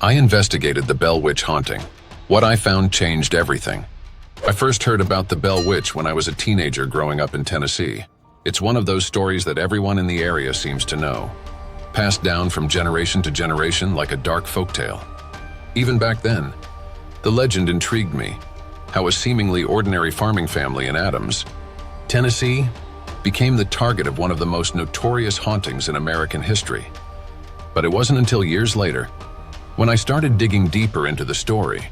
I investigated the Bell Witch haunting. What I found changed everything. I first heard about the Bell Witch when I was a teenager growing up in Tennessee. It's one of those stories that everyone in the area seems to know, passed down from generation to generation like a dark folktale. Even back then, the legend intrigued me, how a seemingly ordinary farming family in Adams, Tennessee, became the target of one of the most notorious hauntings in American history. But it wasn't until years later, when I started digging deeper into the story,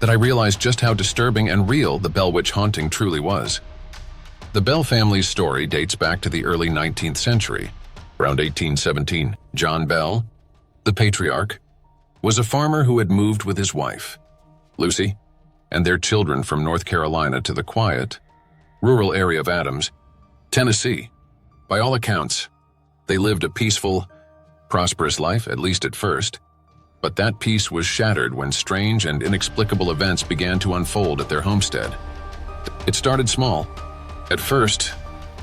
that I realized just how disturbing and real the Bell Witch haunting truly was. The Bell family's story dates back to the early 19th century. Around 1817, John Bell, the patriarch, was a farmer who had moved with his wife, Lucy, and their children from North Carolina to the quiet, rural area of Adams, Tennessee. By all accounts, they lived a peaceful, prosperous life, at least at first. But that peace was shattered when strange and inexplicable events began to unfold at their homestead. It started small. At first,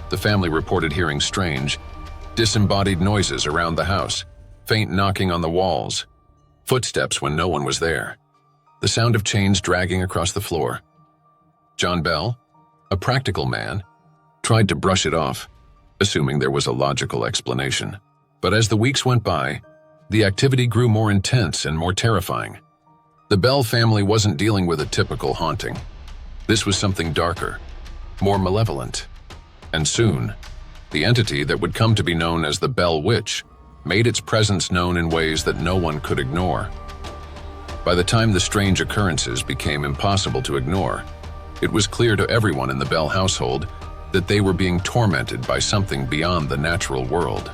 the family reported hearing strange, disembodied noises around the house, faint knocking on the walls, footsteps when no one was there, the sound of chains dragging across the floor. John Bell, a practical man, tried to brush it off, assuming there was a logical explanation. But as the weeks went by, the activity grew more intense and more terrifying. The Bell family wasn't dealing with a typical haunting. This was something darker, more malevolent. And soon, the entity that would come to be known as the Bell Witch made its presence known in ways that no one could ignore. By the time the strange occurrences became impossible to ignore, it was clear to everyone in the Bell household that they were being tormented by something beyond the natural world.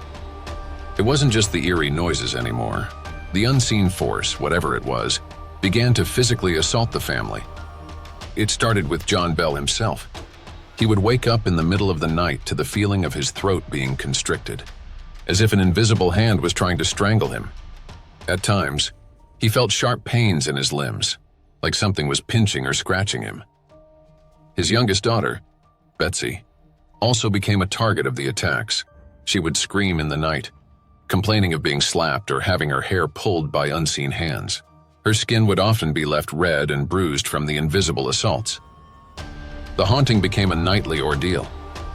It wasn't just the eerie noises anymore. The unseen force, whatever it was, began to physically assault the family. It started with John Bell himself. He would wake up in the middle of the night to the feeling of his throat being constricted, as if an invisible hand was trying to strangle him. At times, he felt sharp pains in his limbs, like something was pinching or scratching him. His youngest daughter, Betsy, also became a target of the attacks. She would scream in the night, complaining of being slapped or having her hair pulled by unseen hands. Her skin would often be left red and bruised from the invisible assaults. The haunting became a nightly ordeal,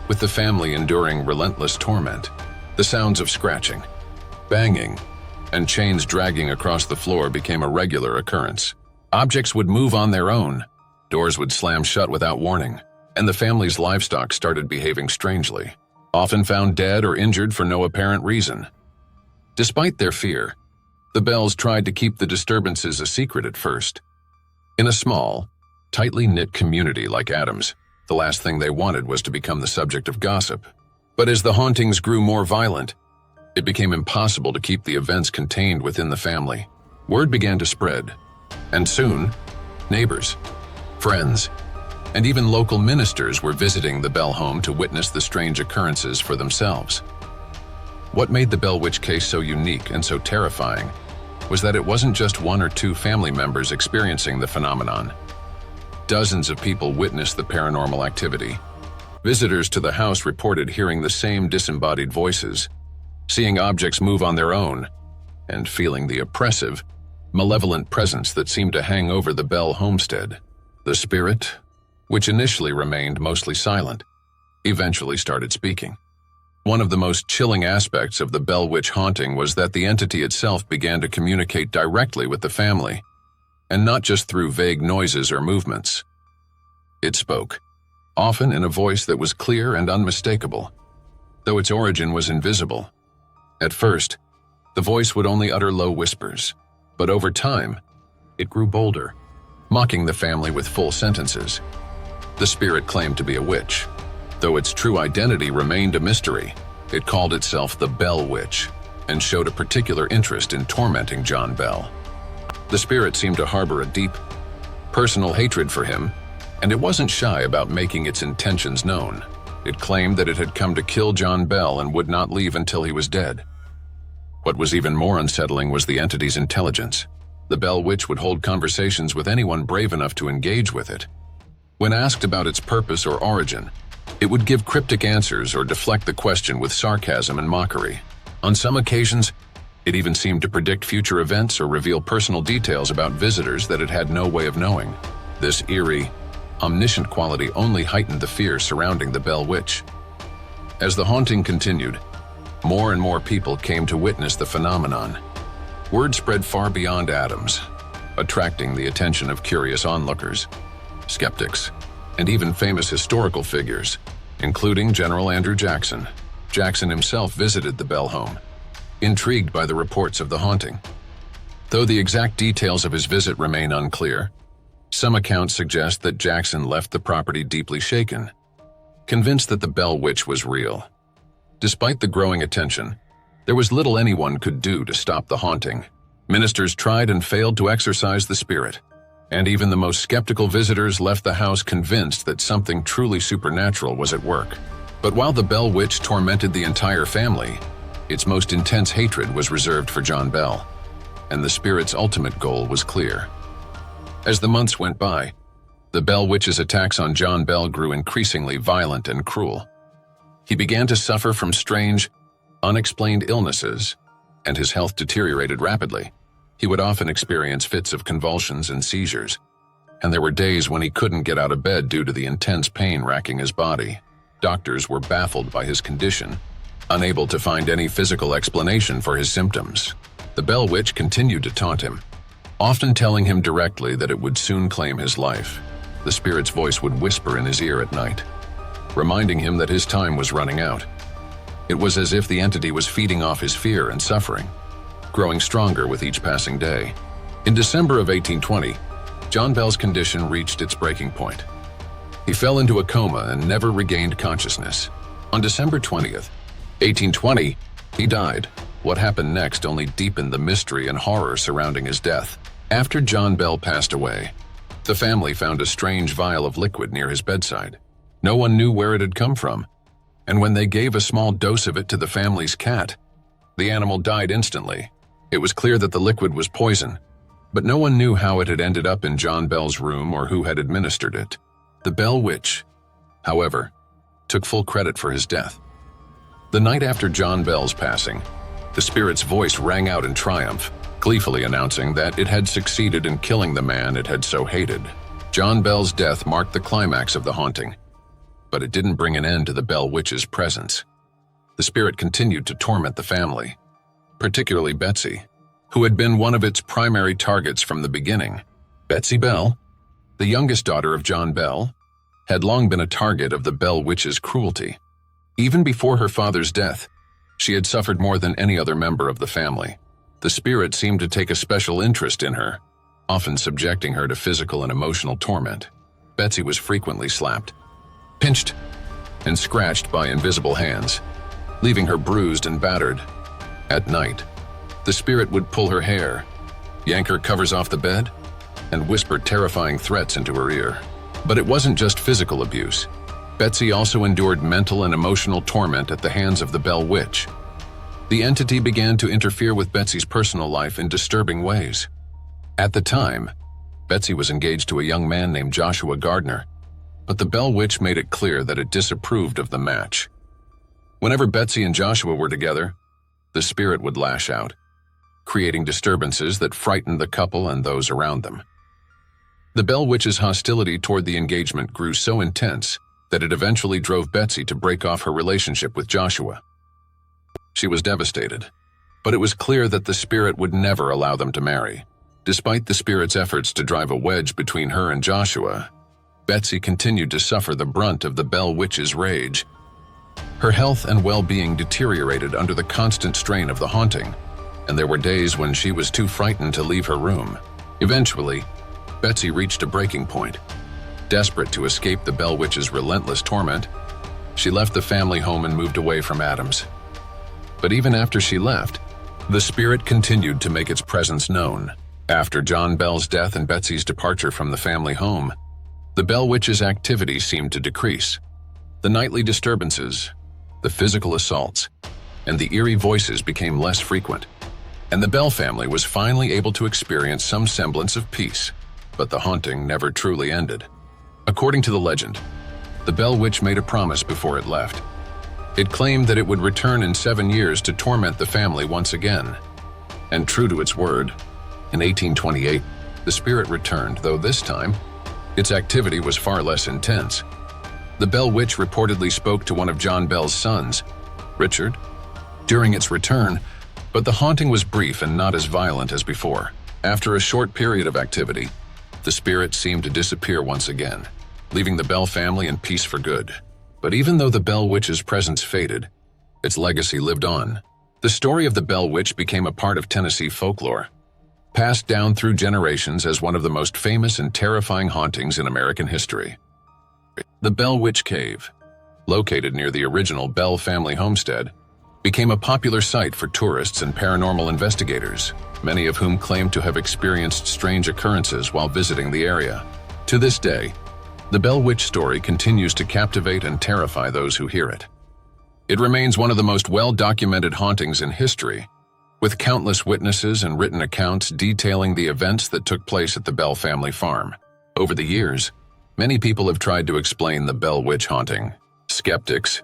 with the family enduring relentless torment. The sounds of scratching, banging, and chains dragging across the floor became a regular occurrence. Objects would move on their own, doors would slam shut without warning, and the family's livestock started behaving strangely, often found dead or injured for no apparent reason. Despite their fear, the Bells tried to keep the disturbances a secret at first. In a small, tightly knit community like Adams, the last thing they wanted was to become the subject of gossip. But as the hauntings grew more violent, it became impossible to keep the events contained within the family. Word began to spread, and soon, neighbors, friends, and even local ministers were visiting the Bell home to witness the strange occurrences for themselves. What made the Bell Witch case so unique and so terrifying was that it wasn't just one or two family members experiencing the phenomenon. Dozens of people witnessed the paranormal activity. Visitors to the house reported hearing the same disembodied voices, seeing objects move on their own, and feeling the oppressive, malevolent presence that seemed to hang over the Bell homestead. The spirit, which initially remained mostly silent, eventually started speaking. One of the most chilling aspects of the Bell Witch haunting was that the entity itself began to communicate directly with the family, and not just through vague noises or movements. It spoke, often in a voice that was clear and unmistakable, though its origin was invisible. At first, the voice would only utter low whispers, but over time, it grew bolder, mocking the family with full sentences. The spirit claimed to be a witch. Though its true identity remained a mystery, it called itself the Bell Witch and showed a particular interest in tormenting John Bell. The spirit seemed to harbor a deep, personal hatred for him, and it wasn't shy about making its intentions known. It claimed that it had come to kill John Bell and would not leave until he was dead. What was even more unsettling was the entity's intelligence. The Bell Witch would hold conversations with anyone brave enough to engage with it. When asked about its purpose or origin, it would give cryptic answers or deflect the question with sarcasm and mockery. On some occasions, It even seemed to predict future events or reveal personal details about visitors that it had no way of knowing. This eerie, omniscient quality only heightened the fear surrounding the Bell Witch. As the haunting continued, more and more people came to witness the phenomenon. Word spread far beyond Adams, attracting the attention of curious onlookers, skeptics, and even famous historical figures, including General Andrew Jackson. Jackson himself visited the Bell home, intrigued by the reports of the haunting. Though the exact details of his visit remain unclear, some accounts suggest that Jackson left the property deeply shaken, convinced that the Bell Witch was real. Despite the growing attention, there was little anyone could do to stop the haunting. Ministers tried and failed to exorcise the spirit, and even the most skeptical visitors left the house convinced that something truly supernatural was at work. But while the Bell Witch tormented the entire family, its most intense hatred was reserved for John Bell, and the spirit's ultimate goal was clear. As the months went by, the Bell Witch's attacks on John Bell grew increasingly violent and cruel. He began to suffer from strange, unexplained illnesses, and his health deteriorated rapidly. He would often experience fits of convulsions and seizures, and there were days when he couldn't get out of bed due to the intense pain racking his body. Doctors were baffled by his condition, unable to find any physical explanation for his symptoms. The Bell Witch continued to taunt him, often telling him directly that it would soon claim his life. The spirit's voice would whisper in his ear at night, reminding him that his time was running out. It was as if the entity was feeding off his fear and suffering, growing stronger with each passing day. In December of 1820, John Bell's condition reached its breaking point. He fell into a coma and never regained consciousness. On December 20th, 1820, he died. What happened next only deepened the mystery and horror surrounding his death. After John Bell passed away, the family found a strange vial of liquid near his bedside. No one knew where it had come from, and when they gave a small dose of it to the family's cat, the animal died instantly. It was clear that the liquid was poison, but no one knew how it had ended up in John Bell's room or who had administered it. The Bell Witch, however, took full credit for his death. The night after John Bell's passing, the spirit's voice rang out in triumph, gleefully announcing that it had succeeded in killing the man it had so hated. John Bell's death marked the climax of the haunting, but it didn't bring an end to the Bell Witch's presence. The spirit continued to torment the family, particularly Betsy, who had been one of its primary targets from the beginning. Betsy Bell, the youngest daughter of John Bell, had long been a target of the Bell Witch's cruelty. Even before her father's death, she had suffered more than any other member of the family. The spirit seemed to take a special interest in her, often subjecting her to physical and emotional torment. Betsy was frequently slapped, pinched, and scratched by invisible hands, leaving her bruised and battered. At night, the spirit would pull her hair, yank her covers off the bed, and whisper terrifying threats into her ear. But it wasn't just physical abuse. Betsy also endured mental and emotional torment at the hands of the Bell Witch. The entity began to interfere with Betsy's personal life in disturbing ways. At the time, Betsy was engaged to a young man named Joshua Gardner, but the Bell Witch made it clear that it disapproved of the match. Whenever Betsy and Joshua were together, the spirit would lash out, creating disturbances that frightened the couple and those around them. The Bell Witch's hostility toward the engagement grew so intense that it eventually drove Betsy to break off her relationship with Joshua. She was devastated, but it was clear that the spirit would never allow them to marry. Despite the spirit's efforts to drive a wedge between her and Joshua, Betsy continued to suffer the brunt of the Bell Witch's rage. Her health and well-being deteriorated under the constant strain of the haunting, and there were days when she was too frightened to leave her room. Eventually, Betsy reached a breaking point. Desperate to escape the Bell Witch's relentless torment, she left the family home and moved away from Adams. But even after she left, the spirit continued to make its presence known. After John Bell's death and Betsy's departure from the family home, the Bell Witch's activity seemed to decrease. The nightly disturbances, the physical assaults, and the eerie voices became less frequent, and the Bell family was finally able to experience some semblance of peace. But the haunting never truly ended. According to the legend, the Bell Witch made a promise before it left. It claimed that it would return in 7 years to torment the family once again. And true to its word, in 1828, the spirit returned, though this time, its activity was far less intense. The Bell Witch reportedly spoke to one of John Bell's sons, Richard, during its return, but the haunting was brief and not as violent as before. After a short period of activity, the spirit seemed to disappear once again, leaving the Bell family in peace for good. But even though the Bell Witch's presence faded, its legacy lived on. The story of the Bell Witch became a part of Tennessee folklore, passed down through generations as one of the most famous and terrifying hauntings in American history. The Bell Witch Cave, located near the original Bell family homestead, became a popular site for tourists and paranormal investigators, many of whom claim to have experienced strange occurrences while visiting the area. To this day, the Bell Witch story continues to captivate and terrify those who hear it. It remains one of the most well-documented hauntings in history, with countless witnesses and written accounts detailing the events that took place at the Bell family farm. Over the years, many people have tried to explain the Bell Witch haunting. Skeptics,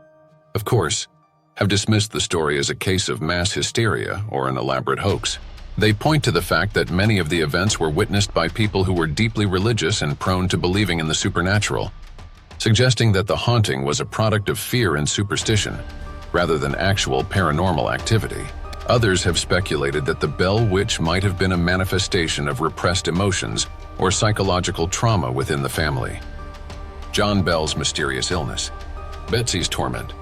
of course, have dismissed the story as a case of mass hysteria or an elaborate hoax. They point to the fact that many of the events were witnessed by people who were deeply religious and prone to believing in the supernatural, suggesting that the haunting was a product of fear and superstition, rather than actual paranormal activity. Others have speculated that the Bell Witch might have been a manifestation of repressed emotions or psychological trauma within the family. John Bell's mysterious illness, Betsy's torment,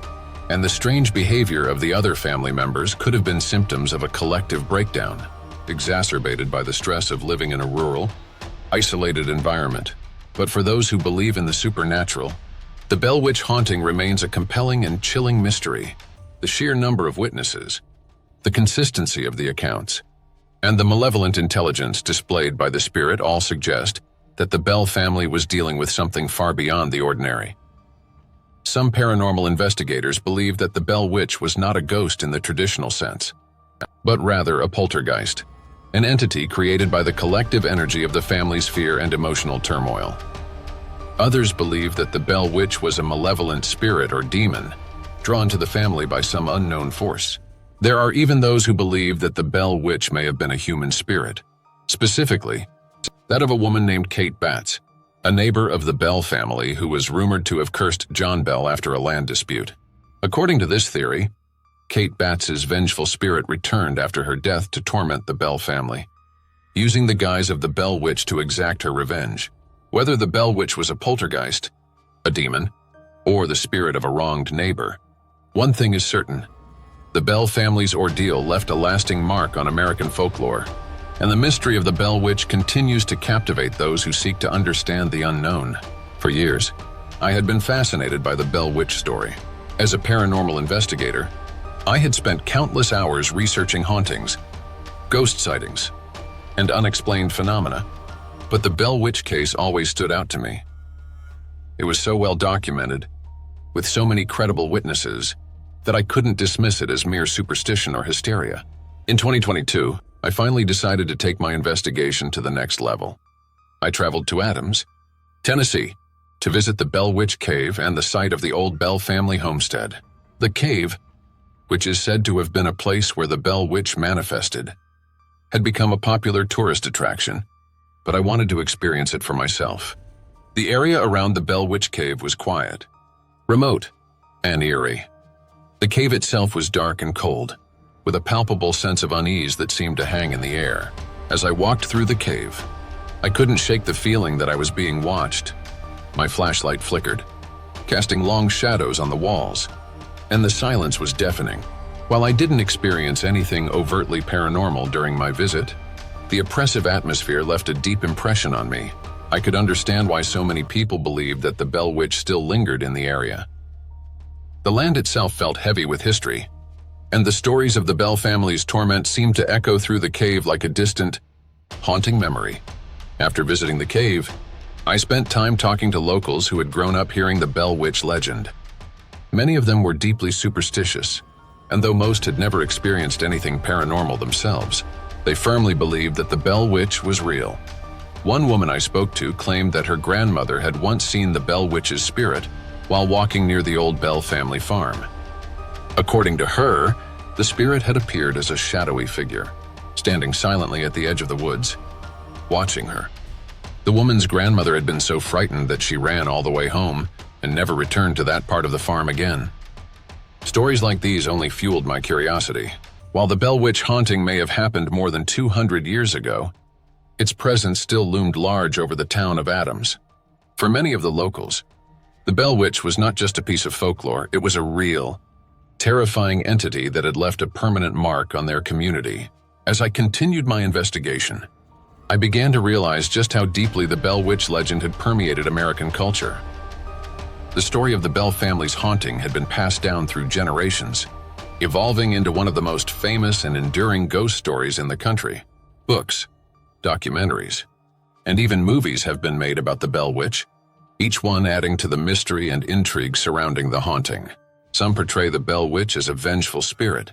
and the strange behavior of the other family members could have been symptoms of a collective breakdown, exacerbated by the stress of living in a rural, isolated environment. But for those who believe in the supernatural, the Bell Witch haunting remains a compelling and chilling mystery. The sheer number of witnesses, the consistency of the accounts, and the malevolent intelligence displayed by the spirit all suggest that the Bell family was dealing with something far beyond the ordinary. Some paranormal investigators believe that the Bell Witch was not a ghost in the traditional sense, but rather a poltergeist, an entity created by the collective energy of the family's fear and emotional turmoil. Others believe that the Bell Witch was a malevolent spirit or demon, drawn to the family by some unknown force. There are even those who believe that the Bell Witch may have been a human spirit, specifically that of a woman named Kate Batts, a neighbor of the Bell family who was rumored to have cursed John Bell after a land dispute. According to this theory, Kate Batts's vengeful spirit returned after her death to torment the Bell family, using the guise of the Bell Witch to exact her revenge. Whether the Bell Witch was a poltergeist, a demon, or the spirit of a wronged neighbor, one thing is certain: the Bell family's ordeal left a lasting mark on American folklore, and the mystery of the Bell Witch continues to captivate those who seek to understand the unknown. For years, I had been fascinated by the Bell Witch story. As a paranormal investigator, I had spent countless hours researching hauntings, ghost sightings, and unexplained phenomena, but the Bell Witch case always stood out to me. It was so well documented, with so many credible witnesses, that I couldn't dismiss it as mere superstition or hysteria. In 2022, I finally decided to take my investigation to the next level. I traveled to Adams, Tennessee, to visit the Bell Witch Cave and the site of the old Bell family homestead. The cave, which is said to have been a place where the Bell Witch manifested, had become a popular tourist attraction, but I wanted to experience it for myself. The area around the Bell Witch Cave was quiet, remote, and eerie. The cave itself was dark and cold, with a palpable sense of unease that seemed to hang in the air. As I walked through the cave, I couldn't shake the feeling that I was being watched. My flashlight flickered, casting long shadows on the walls, and the silence was deafening. While I didn't experience anything overtly paranormal during my visit, the oppressive atmosphere left a deep impression on me. I could understand why so many people believed that the Bell Witch still lingered in the area. The land itself felt heavy with history, and the stories of the Bell family's torment seemed to echo through the cave like a distant, haunting memory. After visiting the cave, I spent time talking to locals who had grown up hearing the Bell Witch legend. Many of them were deeply superstitious, and though most had never experienced anything paranormal themselves, they firmly believed that the Bell Witch was real. One woman I spoke to claimed that her grandmother had once seen the Bell Witch's spirit while walking near the old Bell family farm. According to her, the spirit had appeared as a shadowy figure, standing silently at the edge of the woods, watching her. The woman's grandmother had been so frightened that she ran all the way home and never returned to that part of the farm again. Stories like these only fueled my curiosity. While the Bell Witch haunting may have happened more than 200 years ago, its presence still loomed large over the town of Adams. For many of the locals, the Bell Witch was not just a piece of folklore, it was a real, terrifying entity that had left a permanent mark on their community. As I continued my investigation, I began to realize just how deeply the Bell Witch legend had permeated American culture. The story of the Bell family's haunting had been passed down through generations, evolving into one of the most famous and enduring ghost stories in the country. Books, documentaries, and even movies have been made about the Bell Witch, each one adding to the mystery and intrigue surrounding the haunting. Some portray the Bell Witch as a vengeful spirit,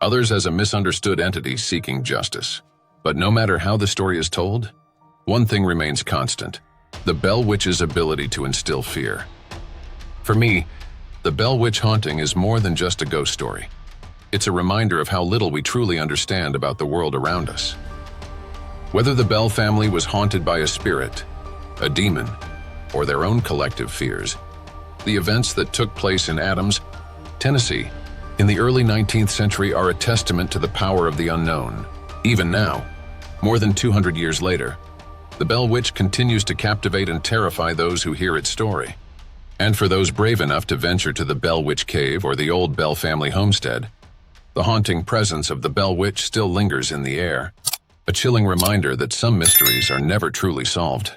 others as a misunderstood entity seeking justice. But no matter how the story is told, one thing remains constant: the Bell Witch's ability to instill fear. For me, the Bell Witch haunting is more than just a ghost story. It's a reminder of how little we truly understand about the world around us. Whether the Bell family was haunted by a spirit, a demon, or their own collective fears, the events that took place in Adams, Tennessee, in the early 19th century are a testament to the power of the unknown. Even now, more than 200 years later, the Bell Witch continues to captivate and terrify those who hear its story. And for those brave enough to venture to the Bell Witch Cave or the old Bell family homestead, the haunting presence of the Bell Witch still lingers in the air, a chilling reminder that some mysteries are never truly solved.